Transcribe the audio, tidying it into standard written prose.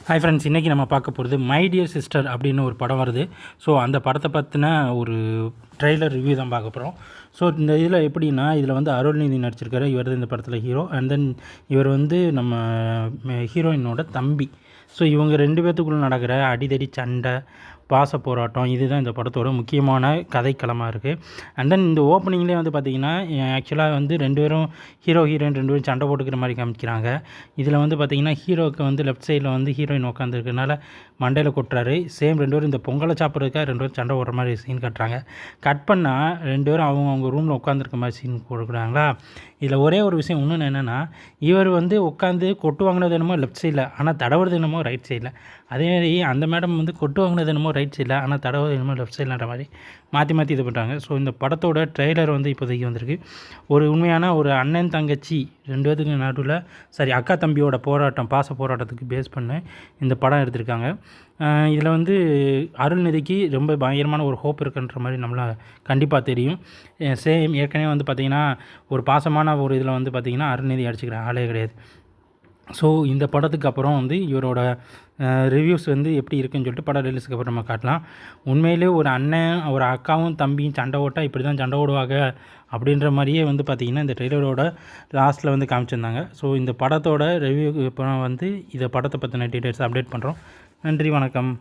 Hi friends, இன்றைக்கி நம்ம பார்க்க போகிறது மை டியர் சிஸ்டர் அப்படின்னு ஒரு படம் வருது. ஸோ அந்த படத்தை பற்றின ஒரு ட்ரெய்லர் ரிவ்யூ தான் பார்க்க போகிறோம். ஸோ இந்த இதில் எப்படின்னா, இதில் வந்து அருள்நிதி நடிச்சிருக்காரு. இவர் தான் இந்த படத்தில் ஹீரோ. அண்ட் தென் இவர் வந்து நம்ம ஹீரோயினோட தம்பி. ஸோ இவங்க 2 பேர்த்துக்குள்ளே நடக்கிற அடிதடி, சண்டை, பாச போராட்டம் இதுதான் இந்த படத்தோட முக்கியமான கதைக்களமாக இருக்குது. அண்ட் தென் இந்த ஓப்பனிங்லேயே வந்து பார்த்திங்கன்னா, ஆக்சுவலாக வந்து 2 பேரும் ஹீரோயின் 2 பேரும் சண்டை போட்டுக்கிற மாதிரி காமிக்கிறாங்க. இதில் வந்து பார்த்திங்கன்னா, ஹீரோவுக்கு வந்து லெஃப்ட் சைடில் வந்து ஹீரோயின் உட்காந்துருக்கனால மண்டையில் கொட்டுறாரு. சேம் 2 பேரும் இந்த பொங்கலை சாப்பிட்றதுக்காக 2 பேரும் சண்டை ஓடுற மாதிரி சீன் கட்டுறாங்க. கட் பண்ணால் 2 பேரும் அவங்க ரூமில் உட்காந்துருக்க மாதிரி சீன் கொடுக்குறாங்களா. இதில் ஒரே ஒரு விஷயம் இன்னொன்று என்னென்னா, இவர் வந்து உட்காந்து கொட்டு வாங்கினது என்னமோ லெஃப்ட் சைடில், ஆனால் தடவுறது என்னமோ ரைட் சைடில். அதேமாதிரி அந்த மேடம் வந்து கொட்டு வாங்கினது என்னமோ ரைட் சைடில், ஆனால் தடவுறது என்னமோ லெஃப்ட் சைடில்ன்ற மாதிரி மாற்றி இது பண்ணுறாங்க. ஸோ இந்த படத்தோட ட்ரெய்லர் வந்து இப்போதைக்கு வந்திருக்கு. ஒரு உண்மையான ஒரு அண்ணன் தங்கச்சி 2 பேத்துக்கு நடுவில், அக்கா தம்பியோட போராட்டம், பாச போராட்டத்துக்கு பேஸ் பண்ணி இந்த படம் எடுத்திருக்காங்க. இதில் வந்து அருள்நிதிக்கு ரொம்ப பயங்கரமான ஒரு ஹோப் இருக்குன்ற மாதிரி நம்மளால் கண்டிப்பாக தெரியும். சேம் ஏற்கனவே வந்து பார்த்திங்கன்னா, ஒரு பாசமான ஒரு இதில் வந்து பார்த்திங்கன்னா அருள்நிதி அடிச்சுக்கிற ஆளே கிடையாது. ஸோ இந்த படத்துக்கு அப்புறம் வந்து இவரோட ரிவ்யூஸ் வந்து எப்படி இருக்குன்னு சொல்லிட்டு படம் ரிலீஸுக்கு அப்புறம் நம்ம காட்டலாம். உண்மையிலே ஒரு அண்ணன் ஒரு அக்காவும் தம்பியும் சண்டை ஓட்டால் இப்படி தான் சண்டை ஓடுவாங்க அப்படின்ற மாதிரியே வந்து பார்த்திங்கன்னா இந்த ட்ரெய்லரோட லாஸ்ட்டில் வந்து காமிச்சிருந்தாங்க. ஸோ இந்த படத்தோட ரிவ்யூ இப்போ வந்து இதை படத்தை பற்றின டீட்டெயில்ஸ் அப்டேட் பண்ணுறோம். நன்றி, வணக்கம்.